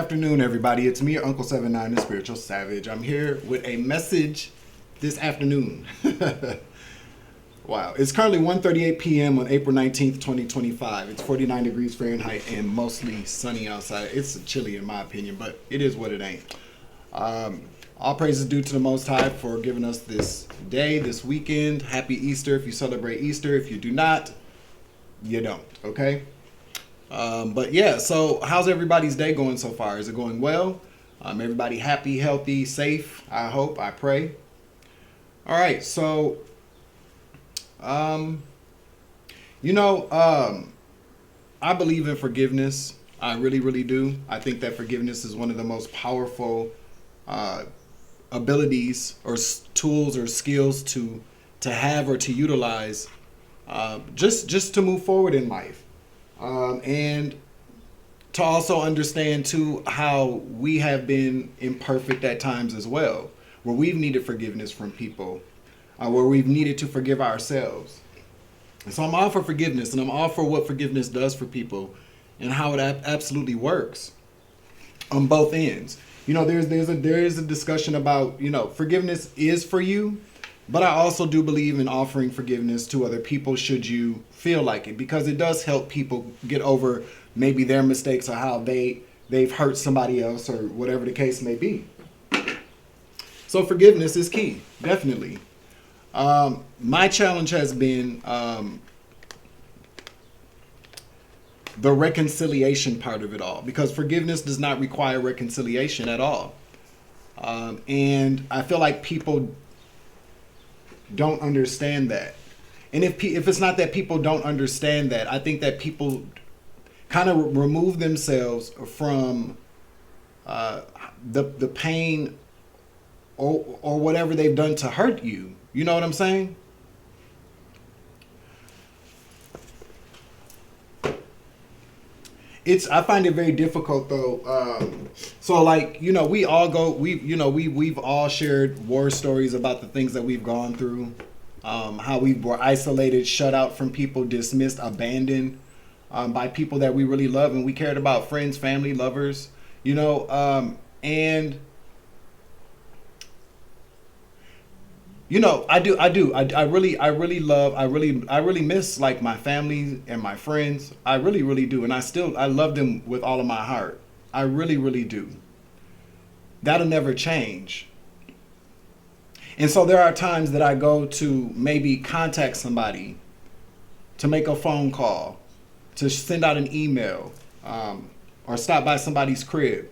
afternoon, everybody. It's me, your Uncle 79, the Spiritual Savage. I'm here with a message this afternoon. Wow. It's currently 1:38 p.m. on April 19th, 2025. It's 49 degrees Fahrenheit and mostly sunny outside. It's chilly in my opinion, but it is what it ain't. All praise is due to the Most High for giving us this day, this weekend. Happy Easter if you celebrate Easter. If you do not, you don't, okay? But yeah, so how's everybody's day going so far? Is it going well? Everybody happy, healthy, safe, I hope, I pray. All right, so, I believe in forgiveness. I really, really do. I think that forgiveness is one of the most powerful abilities or tools or skills to have or to utilize just to move forward in life. And to also understand too how we have been imperfect at times as well, where we've needed forgiveness from people, where we've needed to forgive ourselves. And so I'm all for forgiveness, and I'm all for what forgiveness does for people and how it absolutely works on both ends. You know, there is a discussion about, forgiveness is for you, but I also do believe in offering forgiveness to other people should you feel like it, because it does help people get over maybe their mistakes or how they've hurt somebody else or whatever the case may be. So forgiveness is key, definitely. My challenge has been the reconciliation part of it all, because forgiveness does not require reconciliation at all. And I feel like people don't understand that. And if it's not that people don't understand that, I think that people kind of remove themselves from the pain or whatever they've done to hurt you. You know what I'm saying? I find it very difficult though. So like, we've all shared war stories about the things that we've gone through, how we were isolated, shut out from people, dismissed, abandoned, by people that we really love and we cared about, friends, family, lovers, and I really miss like my family and my friends. I really, really do. And I love them with all of my heart. I really, really do. That'll never change. And so there are times that I go to maybe contact somebody, to make a phone call, to send out an email, or stop by somebody's crib,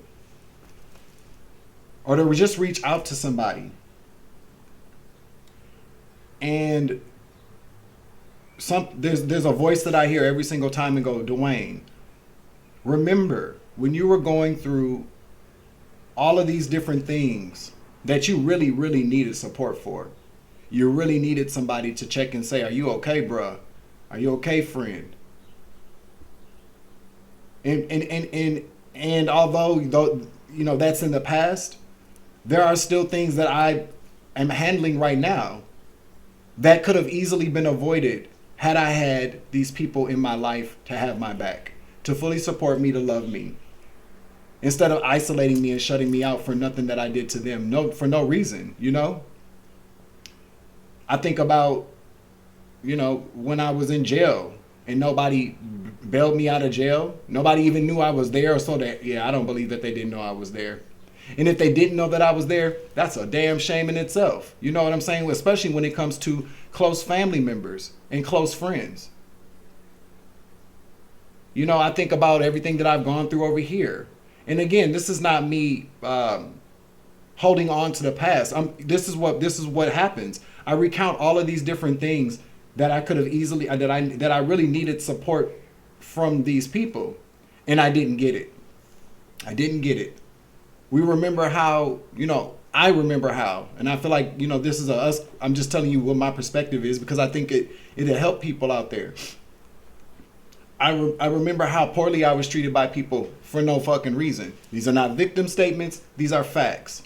or to just reach out to somebody. And there's a voice that I hear every single time and go, Dwayne, remember when you were going through all of these different things that you really, really needed support for. You really needed somebody to check and say, are you okay, bruh? Are you okay, friend? And although that's in the past, there are still things that I am handling right now that could have easily been avoided had I had these people in my life to have my back, to fully support me, to love me, instead of isolating me and shutting me out for nothing that I did to them, for no reason, I think about, when I was in jail and nobody bailed me out of jail. Nobody even knew I was there, so I don't believe that they didn't know I was there. And if they didn't know that I was there, that's a damn shame in itself. You know what I'm saying? Especially when it comes to close family members and close friends. I think about everything that I've gone through over here. And again, this is not me holding on to the past. This is what happens. I recount all of these different things that I could have easily, that I really needed support from these people. And I didn't get it. We remember how, I remember how, and I feel like, this is us. I'm just telling you what my perspective is, because I think it'll help people out there. I remember how poorly I was treated by people for no fucking reason. These are not victim statements. These are facts.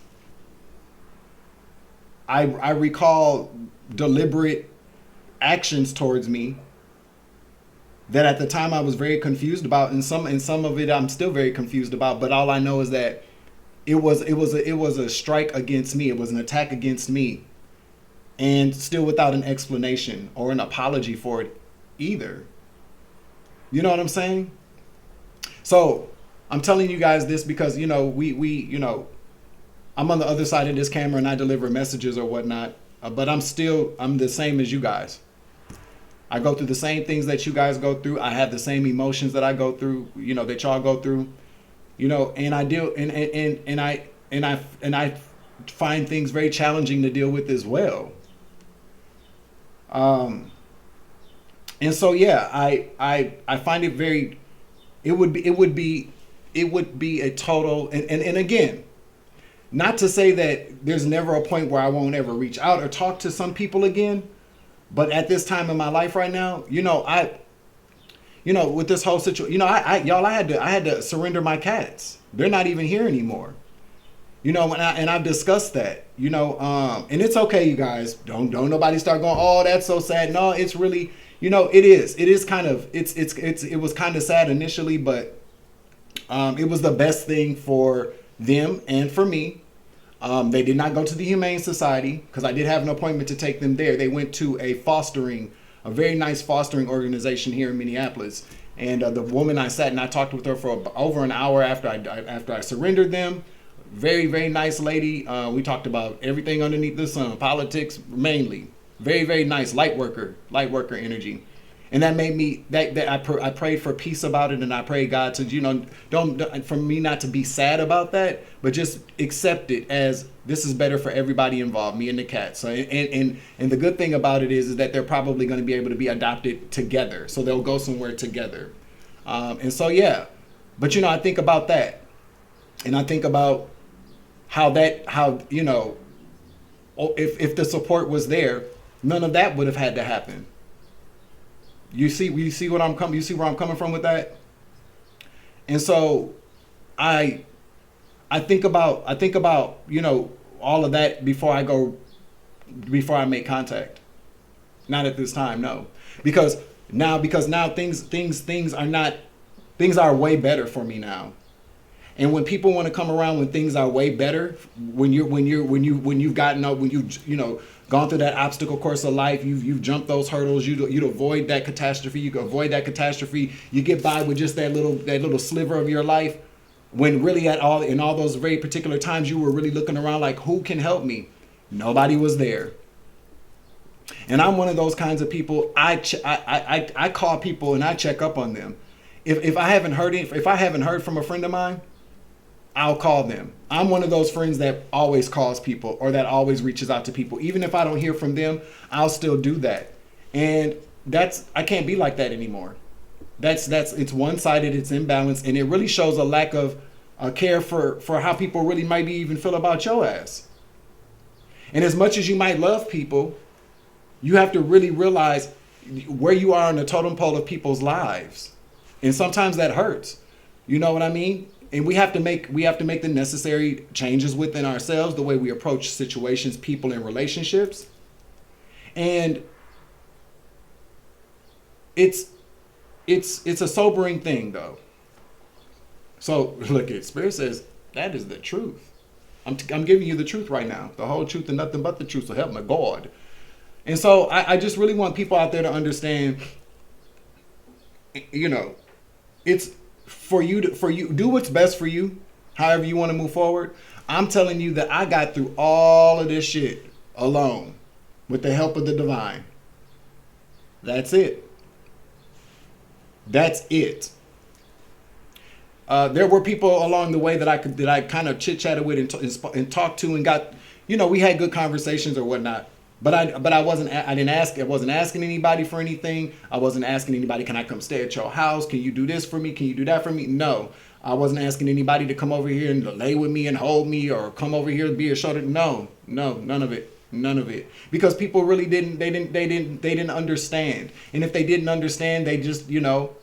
I recall deliberate actions towards me that at the time I was very confused about, and some of it I'm still very confused about. But all I know is that it was a strike against me. It was an attack against me, and still without an explanation or an apology for it either. You know what I'm saying? So I'm telling you guys this because, you know, I'm on the other side of this camera and I deliver messages or whatnot, but I'm the same as you guys. I go through the same things that you guys go through. I have the same emotions that I go through, you know, that y'all go through, you know, and I deal and I find things very challenging to deal with as well. And so, yeah, I find it very, it would be a total, and again, not to say that there's never a point where I won't ever reach out or talk to some people again, but at this time in my life right now, you know, with this whole situation, you know, I had to surrender my cats. They're not even here anymore. You know, and I've discussed that, you know, and it's okay, you guys. Don't nobody start going, oh, that's so sad. No, it's really, you know, it is kind of, it was kind of sad initially, but it was the best thing for them and for me. They did not go to the Humane Society because I did have an appointment to take them there. They went to a very nice fostering organization here in Minneapolis. And the woman, I sat and I talked with her for over an hour after I surrendered them. Very, very nice lady. We talked about everything underneath the sun, politics mainly. Very, very nice, light worker energy. And that made me, I prayed for peace about it, and I prayed God to, you know, don't for me not to be sad about that, but just accept it as this is better for everybody involved, me and the cat. So and the good thing about it is that they're probably going to be able to be adopted together, so they'll go somewhere together. And so yeah, but you know, I think about that, and I think about how you know, if the support was there, none of that would have had to happen. You see where I'm coming from with that? And so I think about, you know, all of that before I make contact. Not at this time, no. Because now things are way better for me now. And when people want to come around when things are way better, when you've gotten up, when you know, gone through that obstacle course of life, you've jumped those hurdles, you'd avoid that catastrophe, you get by with just that little sliver of your life, when really in all those very particular times you were really looking around like, who can help me? Nobody was there. And I'm one of those kinds of people. I call people and I check up on them. If I haven't heard from a friend of mine, I'll call them. I'm one of those friends that always calls people or that always reaches out to people. Even if I don't hear from them, I'll still do that. And I can't be like that anymore. It's one-sided, it's imbalanced, and it really shows a lack of care for how people really might be even feel about your ass. And as much as you might love people, you have to really realize where you are on the totem pole of people's lives. And sometimes that hurts. You know what I mean? And we have to make the necessary changes within ourselves, the way we approach situations, people, and relationships. And it's a sobering thing, though. So look, Spirit says that is the truth. I'm giving you the truth right now, the whole truth and nothing but the truth. So help my God. And so I just really want people out there to understand. You know, it's for you do what's best for you, however you want to move forward. I'm telling you that I got through all of this shit alone with the help of the divine. That's it. There were people along the way that I kind of chit-chatted with and talked to and got, you know, we had good conversations or whatnot. But I wasn't asking anybody for anything. I wasn't asking anybody, can I come stay at your house? Can you do this for me? Can you do that for me? No. I wasn't asking anybody to come over here and lay with me and hold me or come over here and be a shoulder. No, none of it. Because people really didn't understand. And if they didn't understand, they just, you know,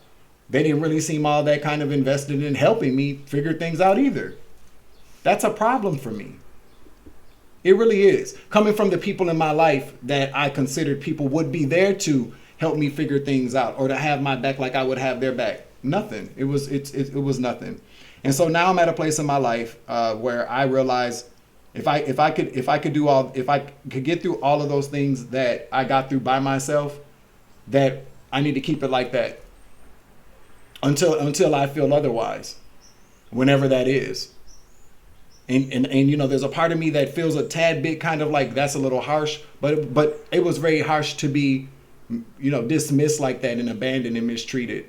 they didn't really seem all that kind of invested in helping me figure things out either. That's a problem for me. It really is. Coming from the people in my life that I considered people would be there to help me figure things out or to have my back like I would have their back. Nothing. It was nothing. And so now I'm at a place in my life where I realize if I could get through all of those things that I got through by myself, that I need to keep it like that until I feel otherwise, whenever that is. And you know, there's a part of me that feels a tad bit kind of like that's a little harsh, but it was very harsh to be, you know, dismissed like that and abandoned and mistreated.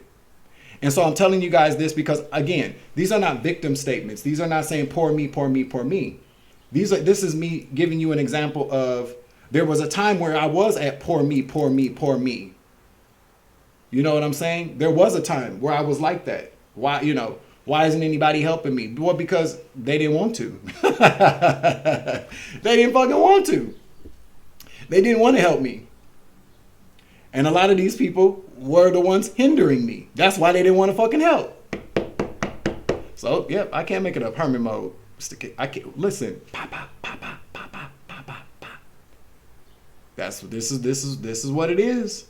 And so I'm telling you guys this because, again, these are not victim statements. These are not saying poor me, poor me, poor me. This is me giving you an example of there was a time where I was at poor me, poor me, poor me. You know what I'm saying? There was a time where I was like that. Why isn't anybody helping me? Well, because they didn't want to. They didn't fucking want to. They didn't want to help me. And a lot of these people were the ones hindering me. That's why they didn't want to fucking help. So, yep, I can't make it up. Hermit mode. I can't listen. Pop, pop, pop, pop, pop, pop, pop, pop, pop. This is what it is.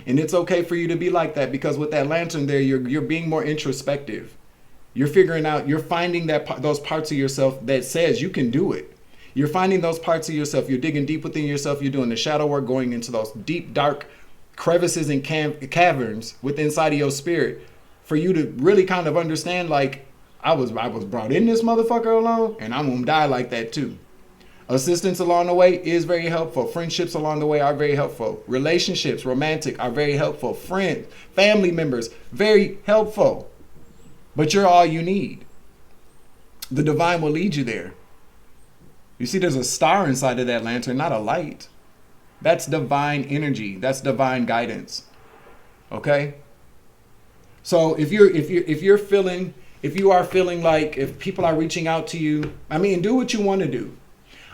And it's okay for you to be like that, because with that lantern there, you're being more introspective. You're figuring out, you're finding those parts of yourself that says you can do it. You're finding those parts of yourself. You're digging deep within yourself. You're doing the shadow work, going into those deep, dark crevices and caverns within inside of your spirit for you to really kind of understand, like, I was brought in this motherfucker alone, and I'm going to die like that too. Assistance along the way is very helpful. Friendships along the way are very helpful. Relationships, romantic, are very helpful. Friends, family members, very helpful. But you're all you need. The divine will lead you there. You see, there's a star inside of that lantern, not a light. That's divine energy. That's divine guidance. Okay? So if you are feeling like, if people are reaching out to you, I mean, do what you want to do.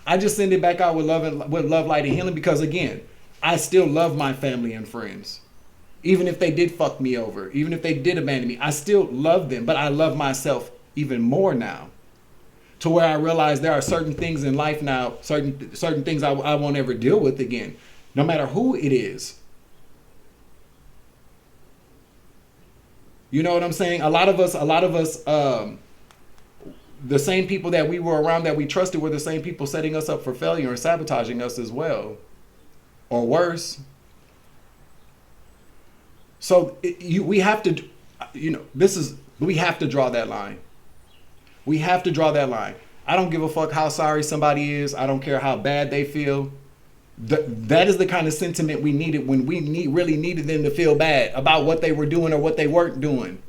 I just send it back out with love, light, and healing, because again, I still love my family and friends. Even if they did fuck me over, even if they did abandon me, I still love them, but I love myself even more now. To where I realize there are certain things in life now, certain things I won't ever deal with again, no matter who it is. You know what I'm saying? A lot of us, the same people that we were around that we trusted were the same people setting us up for failure and sabotaging us as well, or worse. So we have to, we have to draw that line. We have to draw that line. I don't give a fuck how sorry somebody is. I don't care how bad they feel. That is the kind of sentiment we needed when we really needed them to feel bad about what they were doing or what they weren't doing.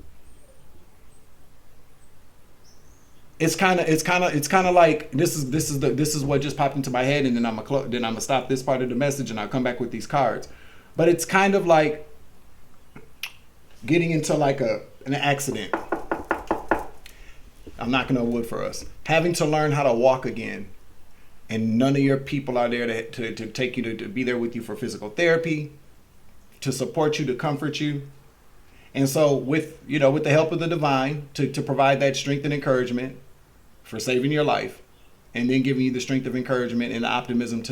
It's kind of like this is what just popped into my head, and then I'm gonna stop this part of the message and I'll come back with these cards. But it's kind of like getting into like an accident. I'm knocking on wood for us. Having to learn how to walk again, and none of your people are there to take you to be there with you for physical therapy, to support you, to comfort you. And so with the help of the divine to provide that strength and encouragement for saving your life, and then giving you the strength of encouragement and the optimism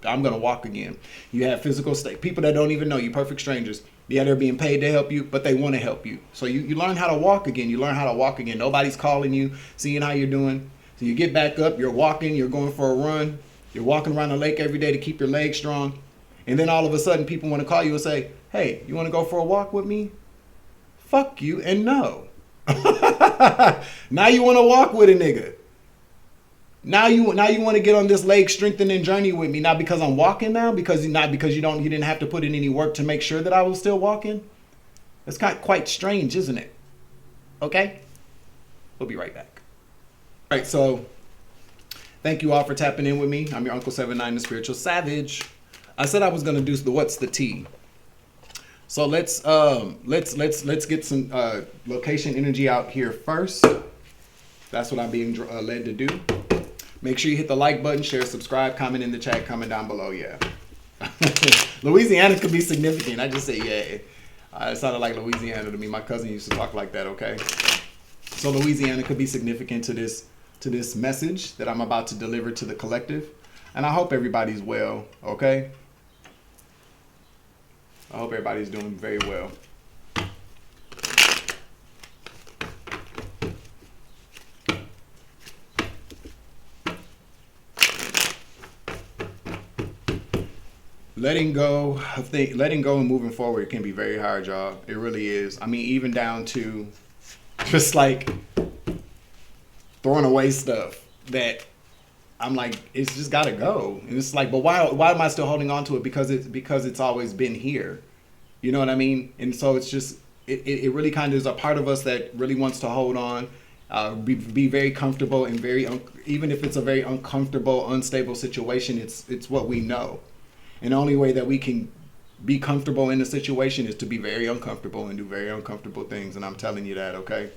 I'm going to walk again. You have physical state, people that don't even know you, perfect strangers. Yeah, they're being paid to help you, but they want to help you. So you learn how to walk again. You learn how to walk again. Nobody's calling you, seeing how you're doing. So you get back up, you're walking, you're going for a run. You're walking around the lake every day to keep your legs strong. And then all of a sudden people want to call you and say, hey, you want to go for a walk with me? Fuck you and no. Now you want to walk with a nigga. Now you want to get on this leg strengthening journey with me. Not because I'm walking now, because you didn't have to put in any work to make sure that I was still walking. It's quite strange, isn't it? Okay? We'll be right back. All right, so thank you all for tapping in with me. I'm your Uncle 79, the Spiritual Savage. I said I was gonna do the what's the tea. So let's get some location energy out here first. That's what I'm being led to do. Make sure you hit the like button, share, subscribe, comment in the chat, comment down below. Yeah. Louisiana could be significant. I just say yeah. It sounded like Louisiana to me. My cousin used to talk like that. Okay. So Louisiana could be significant to this message that I'm about to deliver to the collective, and I hope everybody's well. Okay. I hope everybody's doing very well. Letting go and moving forward can be very hard, y'all. It really is. I mean, even down to just like throwing away stuff that I'm like, it's just gotta go. And it's like, but why am I still holding on to it? Because it's always been here. You know what I mean? And so it's just it really kind of is a part of us that really wants to hold on, be very comfortable and even if it's a very uncomfortable, unstable situation, it's what we know. And the only way that we can be comfortable in the situation is to be very uncomfortable and do very uncomfortable things. And I'm telling you that, okay?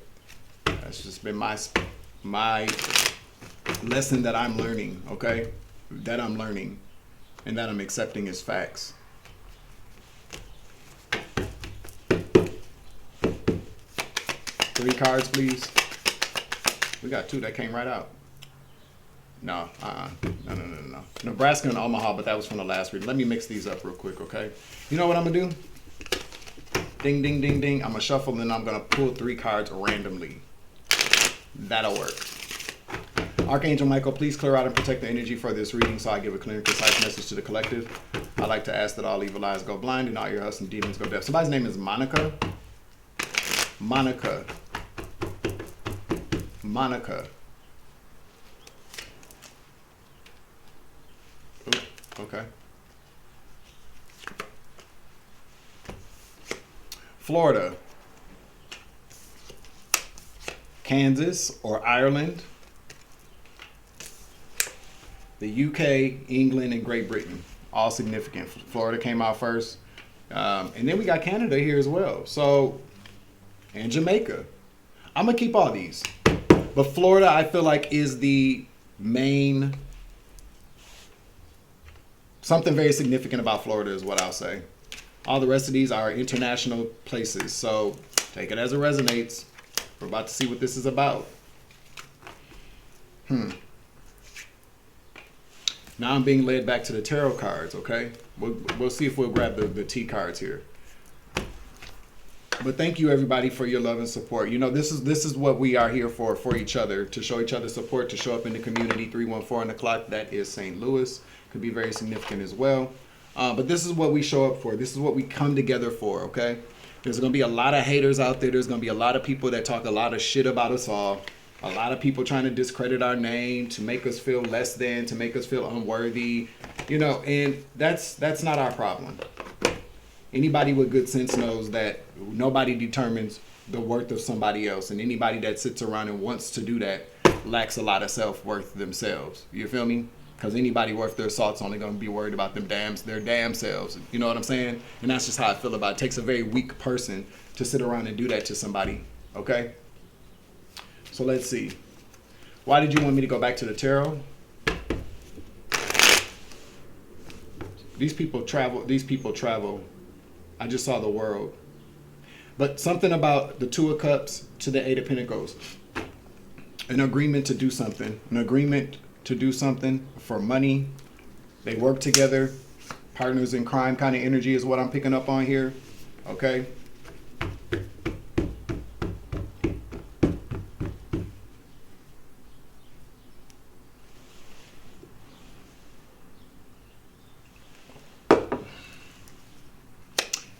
That's just been my lesson that I'm learning, okay? That I'm learning and that I'm accepting as facts. Three cards, please. We got two that came right out. No. Nebraska and Omaha, but that was from the last reading. Let me mix these up real quick, okay? You know what I'm gonna do? Ding, ding, ding, ding. I'm gonna shuffle and I'm gonna pull three cards randomly. That'll work. Archangel Michael, please clear out and protect the energy for this reading so I give a clear and concise message to the collective. I'd like to ask that all evil eyes go blind and all your hustle demons go deaf. Somebody's name is Monica. Monica. Ooh, okay. Florida, Kansas or Ireland, the UK, England, and Great Britain. All significant. Florida came out first. And then we got Canada here as well. So, and Jamaica. I'm going to keep all these. But Florida, I feel like, is the main... Something very significant about Florida is what I'll say. All the rest of these are international places. So, take it as it resonates. We're about to see what this is about. Now I'm being led back to the tarot cards, okay? We'll see if we'll grab the T cards here. But thank you everybody for your love and support. You know, this is what we are here for each other, to show each other support, to show up in the community. 314 on the clock, that is St. Louis. Could be very significant as well. But this is what we show up for. This is what we come together for, okay? There's going to be a lot of haters out there. There's going to be a lot of people that talk a lot of shit about us all. A lot of people trying to discredit our name, to make us feel less than, to make us feel unworthy. You know, and that's not our problem. Anybody with good sense knows that nobody determines the worth of somebody else. And anybody that sits around and wants to do that lacks a lot of self-worth themselves. You feel me? Because anybody worth their salt's only going to be worried about their damn selves. You know what I'm saying? And that's just how I feel about it. It takes a very weak person to sit around and do that to somebody. Okay? So let's see. Why did you want me to go back to the tarot? These people travel. I just saw the world. But something about the Two of Cups to the Eight of Pentacles. An agreement to do something. An agreement to do something for money. They work together. Partners in crime kind of energy is what I'm picking up on here. Okay?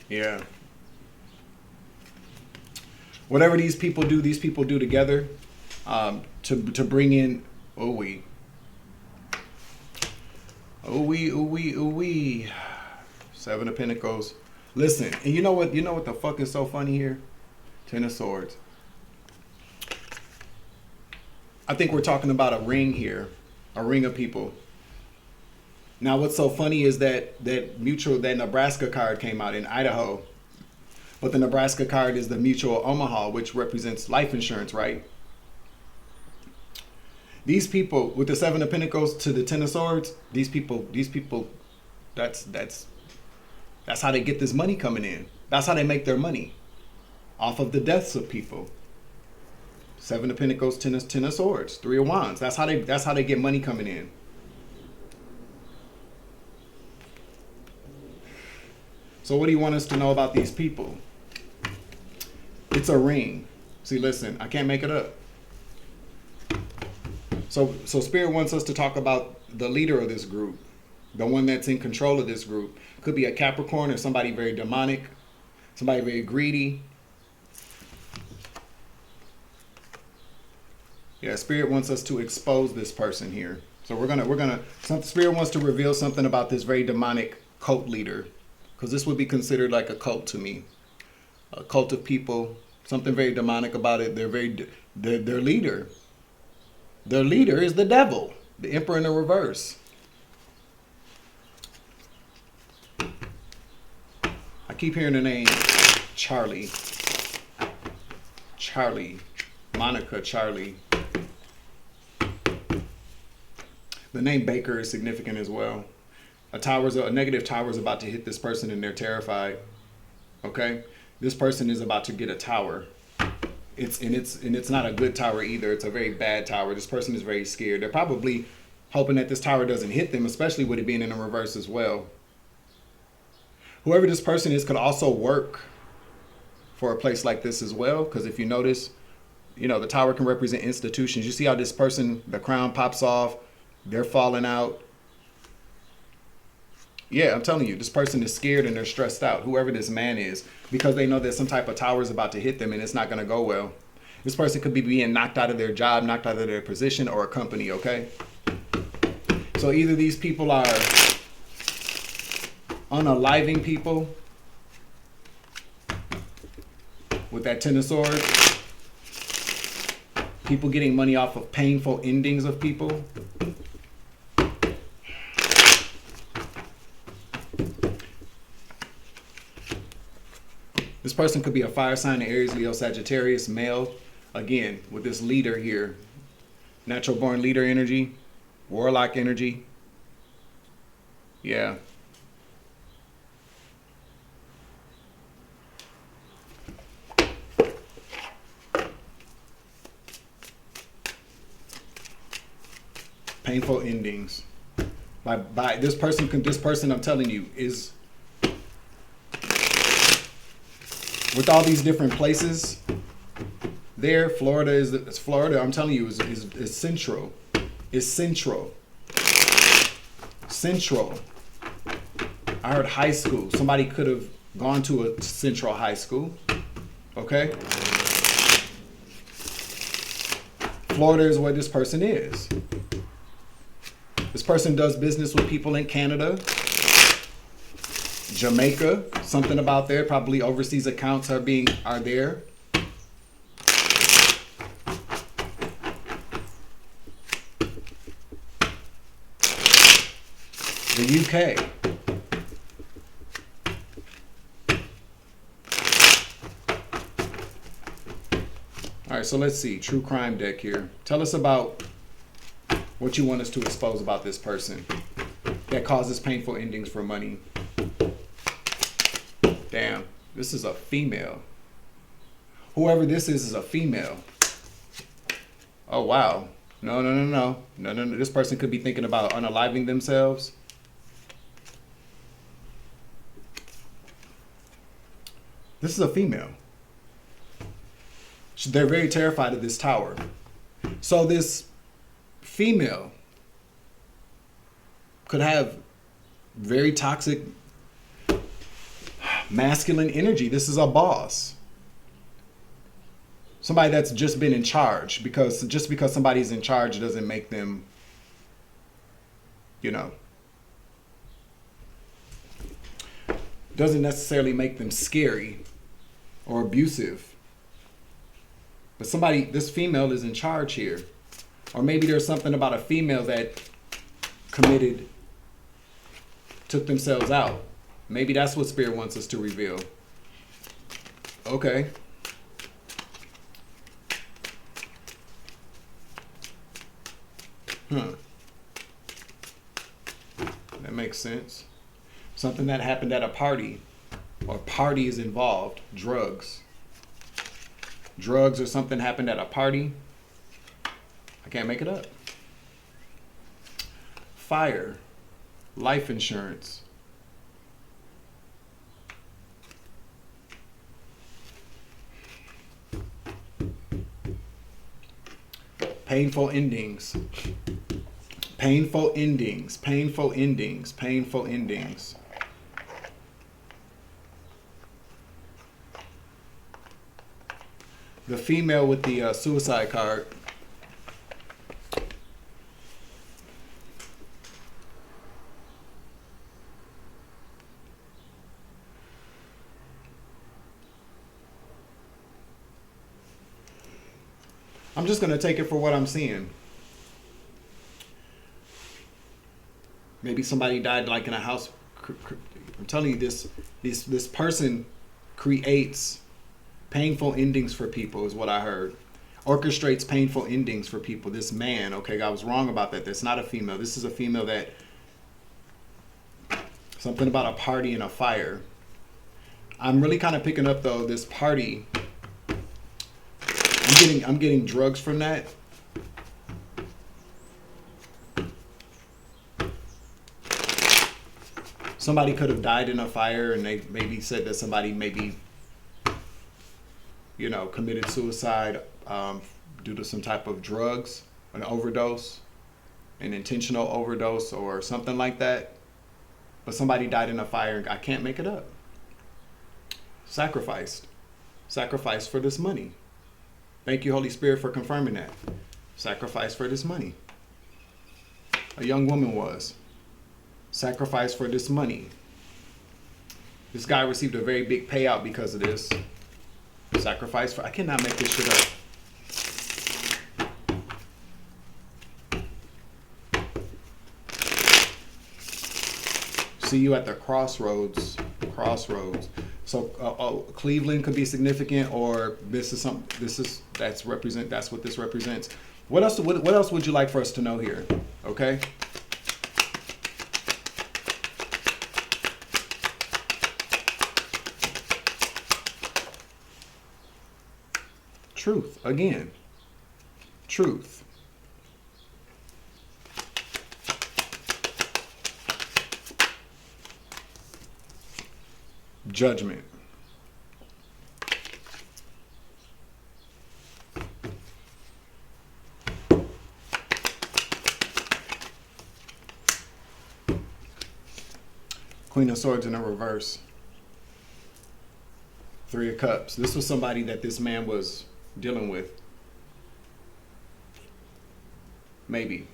Yeah. Whatever these people do together to bring in ooh-wee. Seven of Pentacles. Listen, and you know what the fuck is so funny here? Ten of Swords. I think we're talking about a ring here. A ring of people. Now, what's so funny is that Nebraska card came out in Idaho, but the Nebraska card is the mutual Omaha, which represents life insurance, right? These people with the Seven of Pentacles to the Ten of Swords, these people, that's how they get this money coming in. That's how they make their money, off of the deaths of people. Seven of Pentacles, Ten of Swords, Three of Wands. That's how they get money coming in. So what do you want us to know about these people? It's a ring. See, listen, I can't make it up. So Spirit wants us to talk about the leader of this group, the one that's in control of this group. Could be a Capricorn or somebody very demonic, somebody very greedy. Yeah, Spirit wants us to expose this person here. So Spirit wants to reveal something about this very demonic cult leader, because this would be considered like a cult to me, a cult of people. Something very demonic about it. Their leader. Their leader is the devil, the emperor in the reverse. I keep hearing the name Charlie. Charlie. Monica Charlie. The name Baker is significant as well. A negative tower is about to hit this person and they're terrified. Okay? This person is about to get a tower. It's not a good tower either. It's a very bad tower. This person is very scared. They're probably hoping that this tower doesn't hit them, especially with it being in the reverse as well. Whoever this person is could also work for a place like this as well, because if you notice, the tower can represent institutions. You see how this person, the crown pops off, they're falling out. Yeah, I'm telling you, this person is scared and they're stressed out, whoever this man is, because they know that some type of tower is about to hit them and it's not going to go well. This person could be being knocked out of their job, knocked out of their position or a company, okay? So either these people are unaliving people with that Ten of Swords, people getting money off of painful endings of people. This person could be a fire sign, Aries, Leo, Sagittarius, male. Again, with this leader here. Natural born leader energy. Warlock energy. Yeah. Painful endings. By this person, I'm telling you, is with all these different places there. Florida, I'm telling you, is central. Is central. Central. I heard high school. Somebody could have gone to a central high school. Okay? Florida is where this person is. This person does business with people in Canada, Jamaica, something about there. Probably overseas accounts are there. The UK. All right, so let's see. True crime deck here. Tell us about what you want us to expose about this person that causes painful endings for money. Damn, this is a female. Whoever this is a female. Oh, wow. No. This person could be thinking about unaliving themselves. This is a female. They're very terrified of this tower. So this female could have very toxic masculine energy. This is a boss. Somebody that's just been in charge, because just because somebody's in charge doesn't make them, doesn't necessarily make them scary or abusive. But this female is in charge here. Or maybe there's something about a female that took themselves out. Maybe that's what Spirit wants us to reveal. Okay. That makes sense. Something that happened at a party, or parties involved. Drugs or something happened at a party. I can't make it up. Fire, life insurance. Painful endings. Painful endings. Painful endings. Painful endings. The female with the suicide card. I'm just going to take it for what I'm seeing. Maybe somebody died like in a house. I'm telling you, this person creates painful endings for people is what I heard. Orchestrates painful endings for people. This man, okay, I was wrong about that. That's not a female. This is a female that, something about a party and a fire. I'm really kind of picking up though, this party. I'm getting drugs from that. Somebody could have died in a fire, and they maybe said that somebody maybe, you know, committed suicide due to some type of drugs, an overdose, an intentional overdose or something like that. But somebody died in a fire, and I can't make it up. Sacrificed. Sacrificed for this money. Thank you, Holy Spirit, for confirming that. Sacrifice for this money. A young woman was. Sacrifice for this money. This guy received a very big payout because of this. Sacrifice for... I cannot make this shit up. See you at the crossroads. Crossroads. So Cleveland could be significant, or this is something. That's what this represents. What else would you like for us to know here? Okay. Truth again. Truth. Judgment. Queen of Swords in a reverse. Three of Cups. This was somebody that this man was dealing with. Maybe.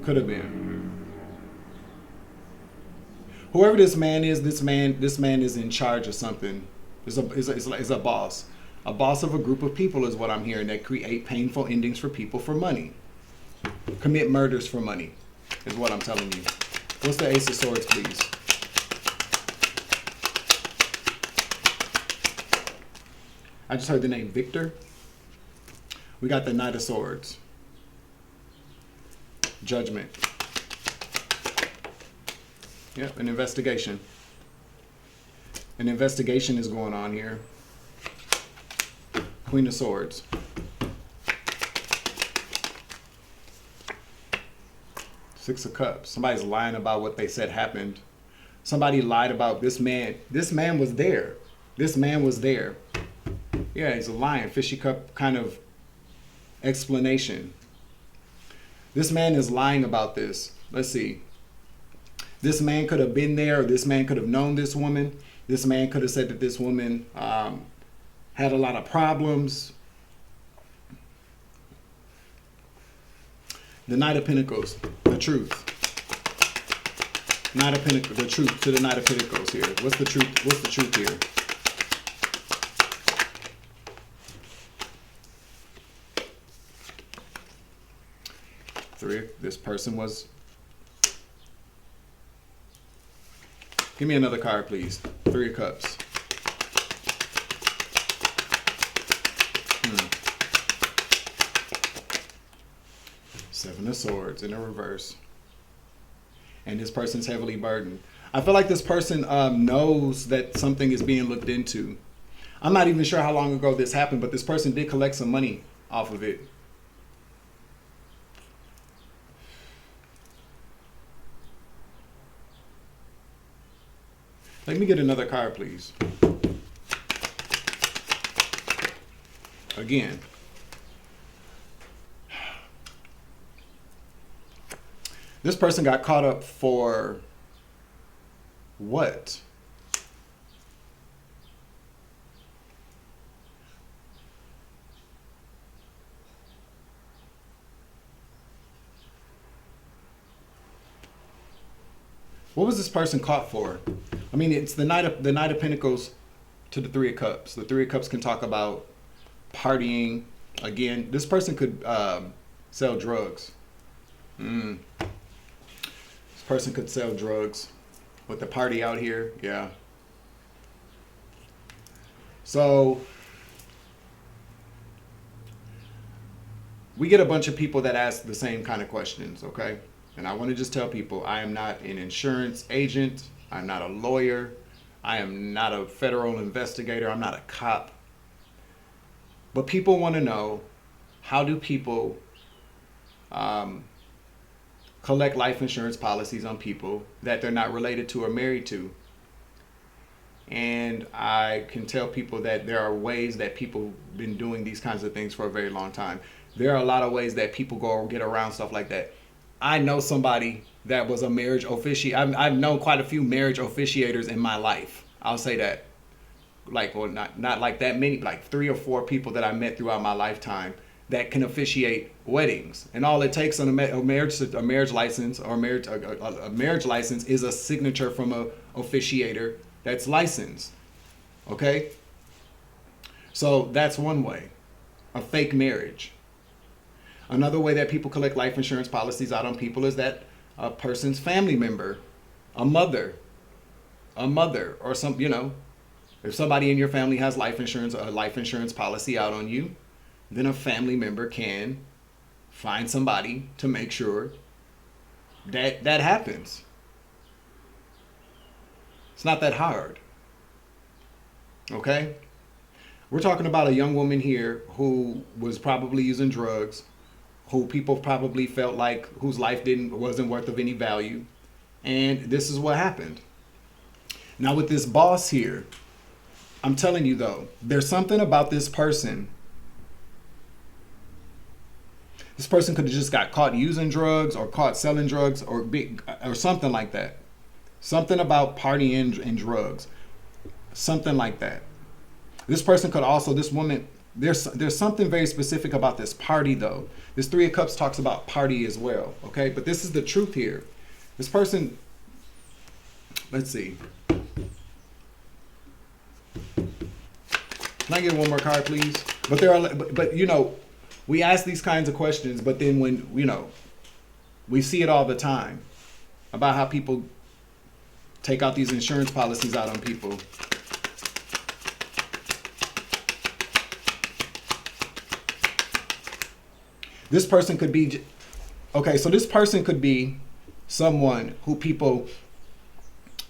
Could have been. Whoever this man is, this man is in charge of something. Is a boss. A boss of a group of people is what I'm hearing, that create painful endings for people for money. Commit murders for money is what I'm telling you. What's the Ace of Swords, please? I just heard the name Victor. We got the Knight of Swords. Judgment. Yep, an investigation. An investigation is going on here. Queen of Swords. Six of Cups. Somebody's lying about what they said happened. Somebody lied about this man. This man was there. This man was there. Yeah, he's a lion. Fishy cup kind of explanation. This man is lying about this. Let's see. This man could have been there, or this man could have known this woman. This man could have said that this woman had a lot of problems. The Knight of Pentacles, the truth. Knight of Pentacles, the truth to the Knight of Pentacles here. What's the truth? What's the truth here? Three. This person was. Give me another card, please. Three of Cups. Seven of Swords in a reverse. And this person's heavily burdened. I feel like this person knows that something is being looked into. I'm not even sure how long ago this happened, but this person did collect some money off of it. Let me get another card, please. again, this person got caught up for what? What was this person caught for? I mean, it's the Knight of Pentacles to the Three of Cups. The Three of Cups can talk about partying. Again, this person could sell drugs. This person could sell drugs with the party out here. Yeah. So we get a bunch of people that ask the same kind of questions, okay? And I want to just tell people, I am not an insurance agent. I'm not a lawyer. I am not a federal investigator. I'm not a cop. But people want to know, how do people collect life insurance policies on people that they're not related to or married to? And I can tell people that there are ways that people have been doing these kinds of things for a very long time. There are a lot of ways that people go get around stuff like that. I know somebody that was a marriage officiator. I've known quite a few marriage officiators in my life. I'll say that. Like, well, not like that many, like 3 or 4 people that I met throughout my lifetime that can officiate weddings. And all it takes on a marriage license or a marriage license is a signature from a officiator that's licensed. Okay? So that's one way. A fake marriage. Another way that people collect life insurance policies out on people is that a person's family member, a mother, or some, if somebody in your family has a life insurance policy out on you, then a family member can find somebody to make sure that that happens. It's not that hard. Okay? We're talking about a young woman here who was probably using drugs, who people probably felt like whose life wasn't worth of any value. And this is what happened. Now with this boss here, I'm telling you though, there's something about this person. This person could have just got caught using drugs or caught selling drugs or something like that. Something about partying and drugs. Something like that. This person could also, this woman, there's something very specific about this party though. This Three of Cups talks about party as well, okay? But this is the truth here. This person, let's see. Can I get one more card, please? But we ask these kinds of questions, but then when, we see it all the time about how people take out these insurance policies out on people. This person could be, okay, so this person could be someone who people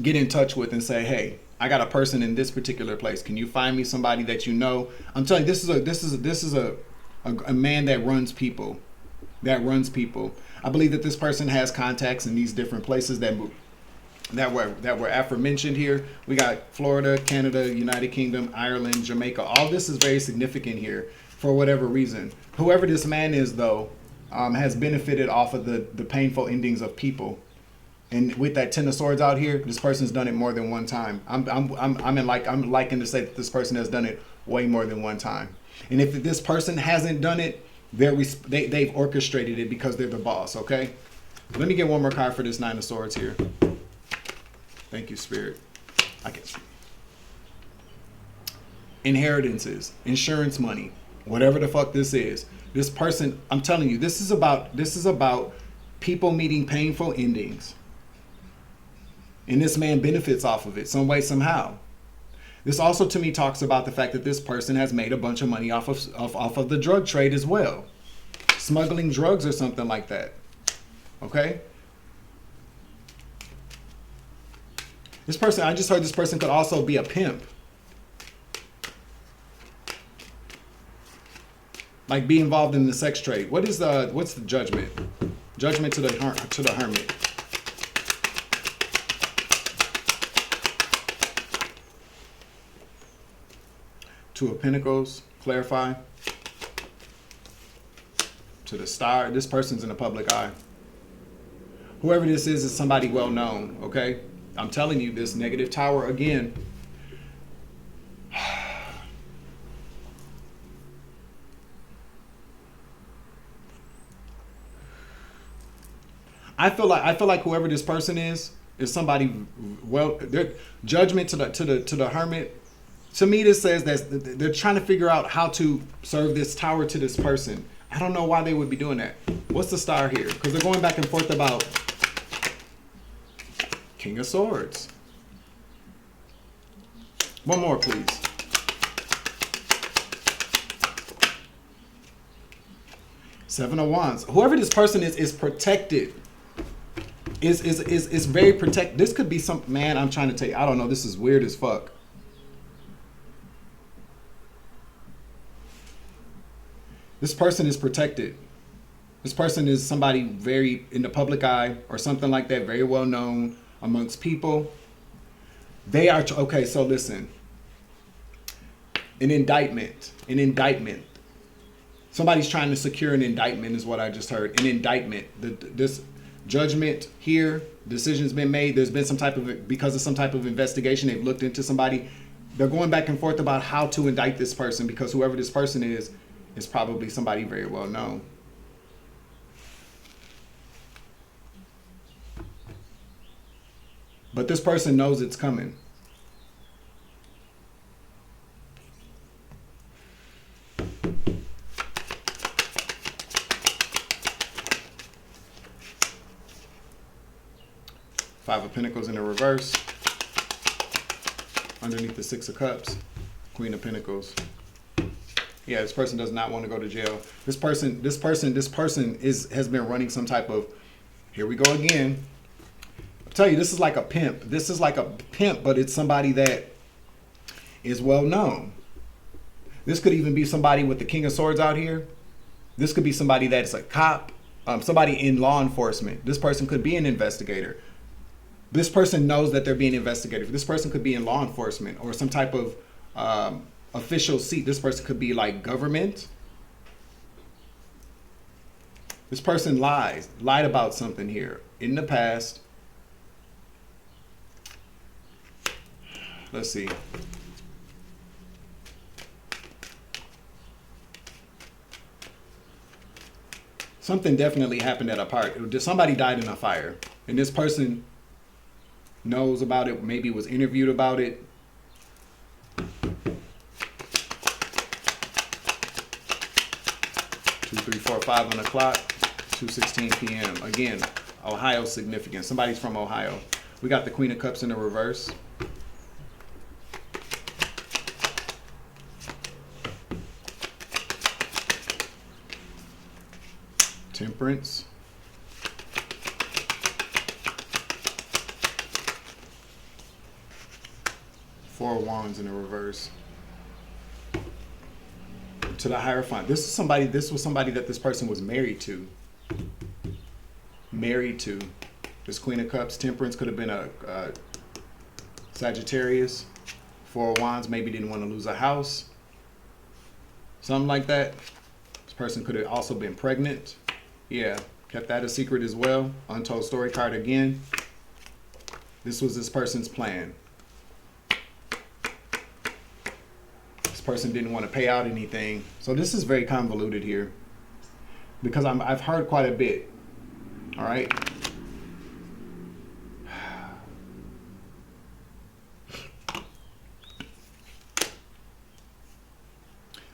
get in touch with and say, hey, I got a person in this particular place. Can you find me somebody that you know? I'm telling you, this is a man that runs people. I believe that this person has contacts in these different places that were aforementioned here. We got Florida, Canada, United Kingdom, Ireland, Jamaica. All this is very significant here for whatever reason. Whoever this man is, though, has benefited off of the painful endings of people. And with that Ten of Swords out here, this person's done it more than one time. I'm liking to say that this person has done it way more than one time. And if this person hasn't done it, they've orchestrated it because they're the boss. Okay. Let me get one more card for this Nine of Swords here. Thank you, Spirit. I guess. Inheritances, insurance money, whatever the fuck this is. This person, I'm telling you, this is about people meeting painful endings. And this man benefits off of it some way, somehow. This also to me talks about the fact that this person has made a bunch of money off of the drug trade as well. Smuggling drugs or something like that. Okay? This person, I just heard this person could also be a pimp. Like be involved in the sex trade. What's the judgment? Judgment to the hermit. Two of Pentacles, clarify. to the star. This person's in the public eye. Whoever this is somebody well known, okay? I'm telling you, this negative tower again. I feel like whoever this person is somebody well. Their judgment to the hermit. To me, this says that they're trying to figure out how to serve this tower to this person. I don't know why they would be doing that. What's the star here? Because they're going back and forth about King of Swords. One more, please. Seven of Wands. Whoever this person is protected. Is very protected. This could be some man. I'm trying to tell you. I don't know. This is weird as fuck. This person is protected. This person is somebody very in the public eye or something like that, very well known amongst people. They are, okay, so listen. An indictment. Somebody's trying to secure an indictment is what I just heard. An indictment. This judgment here, decision's been made. There's been some type of, because of some type of investigation, they've looked into somebody. They're going back and forth about how to indict this person because whoever this person is probably somebody very well known. But this person knows it's coming. Five of Pentacles in the reverse. Underneath the Six of Cups. Queen of Pentacles. Yeah, this person does not want to go to jail. This person has been running some type of, here we go again. I'll tell you, this is like a pimp. This is like a pimp, but it's somebody that is well known. This could even be somebody with the King of Swords out here. This could be somebody that's a cop, somebody in law enforcement. This person could be an investigator. This person knows that they're being investigated. This person could be in law enforcement or some type of official seat. This person could be like government. This person lied about something here in the past. Let's see. Something definitely happened at a party. Somebody died in a fire, and this person knows about it, maybe was interviewed about it. 2, 3, 4, 5 on the clock. 2:16 p.m. Again, Ohio significant. Somebody's from Ohio. We got the Queen of Cups in the reverse. Temperance. Four of Wands in the reverse. To the Hierophant. This was somebody that this person was married to. This Queen of Cups. Temperance could have been a Sagittarius. Four of Wands, maybe didn't want to lose a house. Something like that. This person could have also been pregnant. Yeah, kept that a secret as well. Untold story card again. This was this person's plan. This person didn't want to pay out anything. So this is very convoluted here because I've heard quite a bit. All right.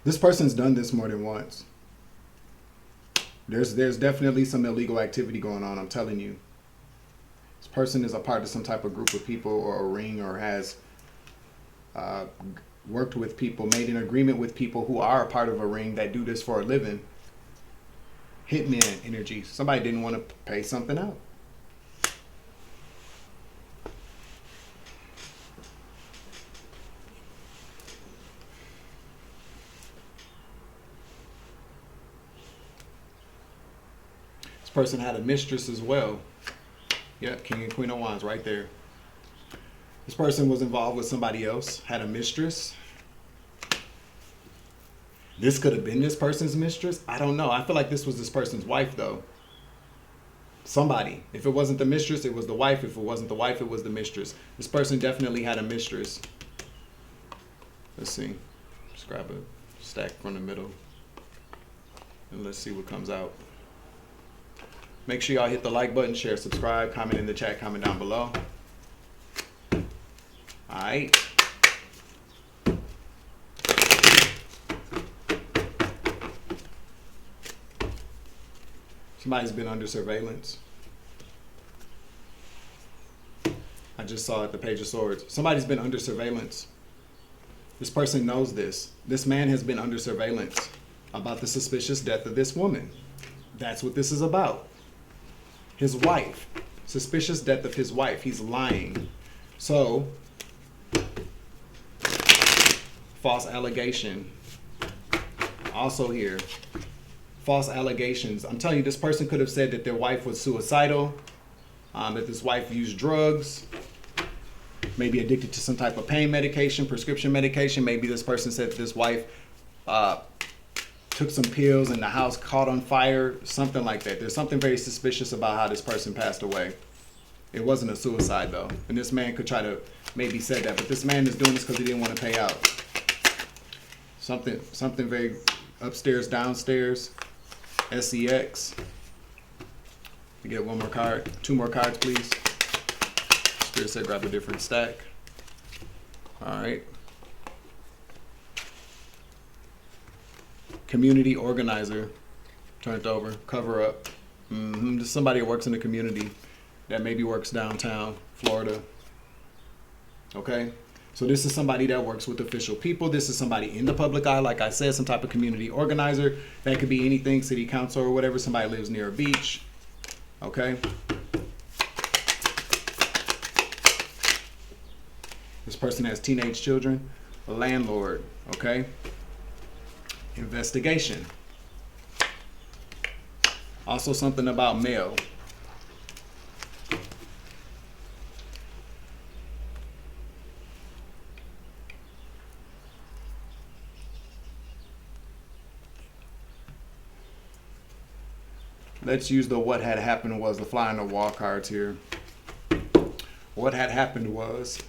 This person's done this more than once. There's definitely some illegal activity going on, I'm telling you. This person is a part of some type of group of people or a ring or has worked with people, made an agreement with people who are a part of a ring that do this for a living. Hitman energy. Somebody didn't want to pay something out. This person had a mistress as well. Yeah, King and Queen of Wands right there. This person was involved with somebody else, had a mistress. This could have been this person's mistress. I don't know. I feel like this was this person's wife, though. Somebody. If it wasn't the mistress, it was the wife. If it wasn't the wife, it was the mistress. This person definitely had a mistress. Let's see. Just grab a stack from the middle. And let's see what comes out. Make sure y'all hit the like button, share, subscribe, comment in the chat, comment down below. All right. Somebody's been under surveillance. I just saw it, the Page of Swords. Somebody's been under surveillance. This person knows this. This man has been under surveillance about the suspicious death of this woman. That's what this is about. His wife. Suspicious death of his wife. He's lying. So, false allegation. Also here. False allegations. I'm telling you, this person could have said that their wife was suicidal, that this wife used drugs, maybe addicted to some type of pain medication, prescription medication. Maybe this person said that this wife took some pills and the house caught on fire, something like that. There's something very suspicious about how this person passed away. It wasn't a suicide, though. And this man could try to maybe say that, but this man is doing this because he didn't want to pay out. Something very upstairs, downstairs. SEX. You get one more card. 2 more cards, please. Spirit said grab a different stack. All right. Community organizer. Turned over. Cover up. Just somebody that works in the community that maybe works downtown Florida. Okay. So this is somebody that works with official people. This is somebody in the public eye, like I said, some type of community organizer. That could be anything, city council or whatever. Somebody lives near a beach. Okay. This person has teenage children. A landlord. Okay. Investigation. Also something about mail. Let's use the what had happened was, the fly on the wall cards here. What had happened was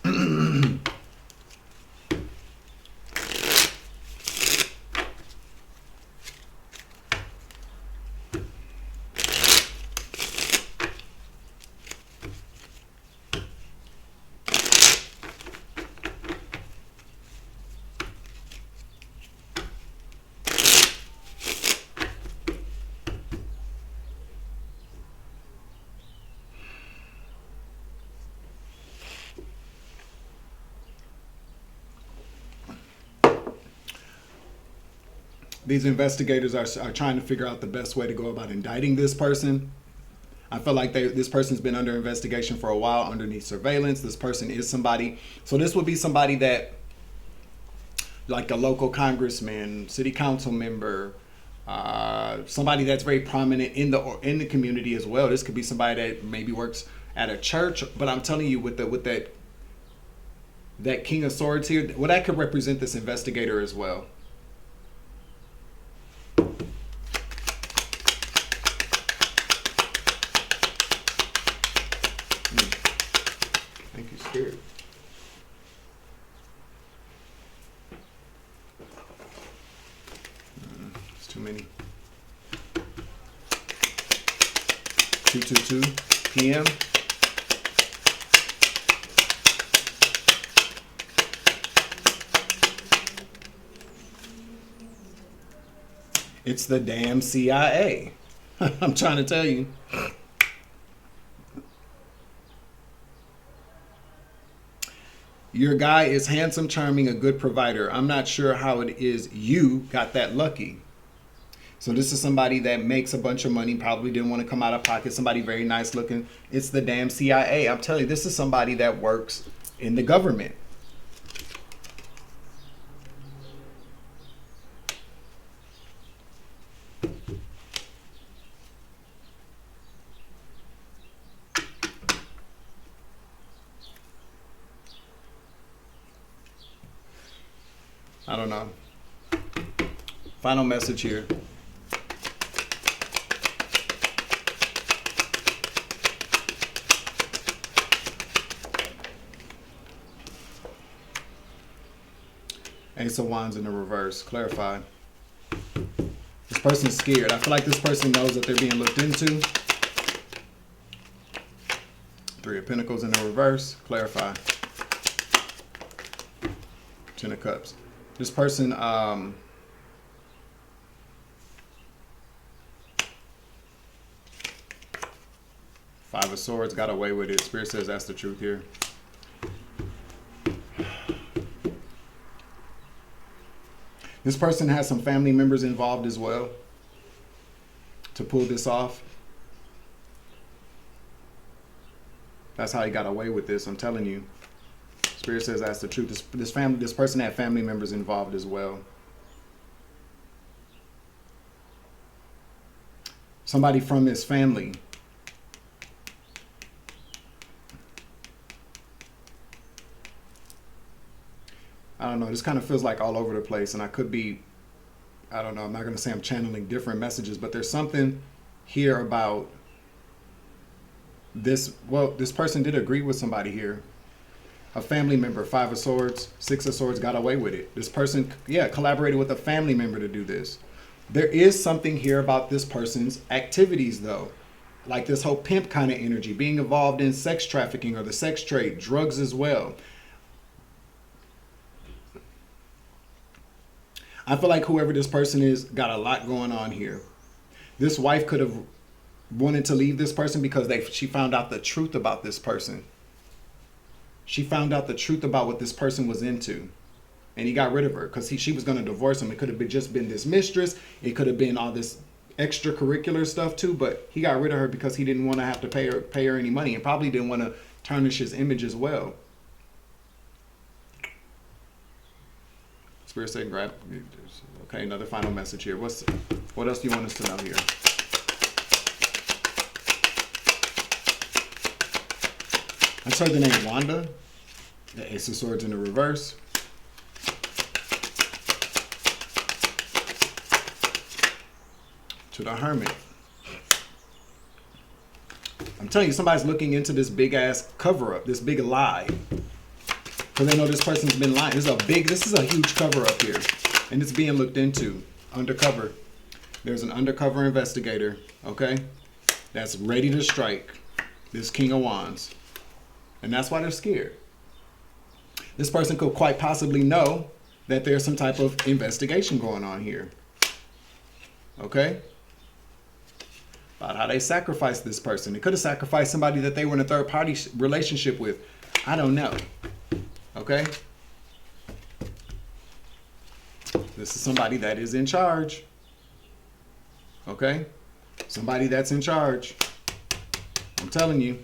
these investigators are trying to figure out the best way to go about indicting this person. I feel like this person's been under investigation for a while, underneath surveillance. This person is somebody. So this would be somebody that, like a local congressman, city council member, somebody that's very prominent in the community as well. This could be somebody that maybe works at a church. But I'm telling you, with that King of Swords here, well, that could represent this investigator as well. Thank you, Spirit. It's too many. 2:22 p.m. It's the damn CIA. I'm trying to tell you. Your guy is handsome, charming, a good provider. I'm not sure how it is you got that lucky. So this is somebody that makes a bunch of money, probably didn't want to come out of pocket, somebody very nice looking. It's the damn CIA. I'm telling you, this is somebody that works in the government. I don't know. Final message here. Ace of Wands in the reverse. Clarify. This person's scared. I feel like this person knows that they're being looked into. Three of Pentacles in the reverse. Clarify. Ten of Cups. This person, Five of Swords, got away with it. Spirit says that's the truth here. This person has some family members involved as well to pull this off. That's how he got away with this, I'm telling you. Spirit says that's the truth. This person had family members involved as well. Somebody from his family. I don't know. This kind of feels like all over the place, and I could be, I don't know. I'm not going to say I'm channeling different messages, but there's something here about this. Well, this person did agree with somebody here. A family member, Five of Swords, Six of Swords, got away with it. This person, yeah, collaborated with a family member to do this. There is something here about this person's activities, though. Like this whole pimp kind of energy, being involved in sex trafficking or the sex trade, drugs as well. I feel like whoever this person is got a lot going on here. This wife could have wanted to leave this person because she found out the truth about this person. She found out the truth about what this person was into. And he got rid of her because she was going to divorce him. It could have just been this mistress. It could have been all this extracurricular stuff too. But he got rid of her because he didn't want to have to pay her any money. And probably didn't want to tarnish his image as well. Spirit saying, grab. Okay, another final message here. What else do you want us to know here? I just heard the name Wanda. The Ace of Swords in the reverse. To the Hermit. I'm telling you, somebody's looking into this big ass cover up, this big lie. Because they know this person's been lying. This is a huge cover up here. And it's being looked into. Undercover. There's an undercover investigator, okay? That's ready to strike. This King of Wands. And that's why they're scared. This person could quite possibly know that there's some type of investigation going on here. Okay? About how they sacrificed this person. They could have sacrificed somebody that they were in a third party relationship with. I don't know. Okay? This is somebody that is in charge. Okay? Somebody that's in charge. I'm telling you.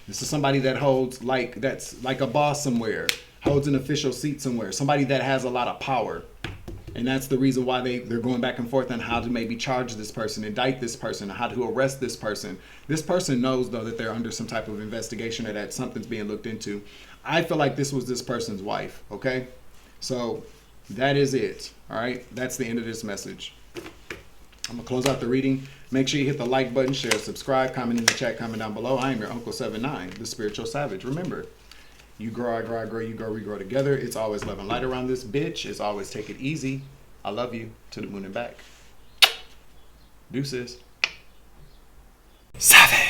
This is somebody that holds that's like a boss somewhere. Holds an official seat somewhere. Somebody that has a lot of power. And that's the reason why they're going back and forth on how to maybe charge this person, indict this person, how to arrest this person. This person knows, though, that they're under some type of investigation or that something's being looked into. I feel like this was this person's wife, okay? So that is it, all right? That's the end of this message. I'm going to close out the reading. Make sure you hit the like button, share, subscribe, comment in the chat, comment down below. I am your Uncle 79, the Spiritual Savage. Remember, you grow, I grow, I grow, you grow, we grow together. It's always love and light around this bitch. It's always take it easy. I love you. To the moon and back. Deuces. Savage.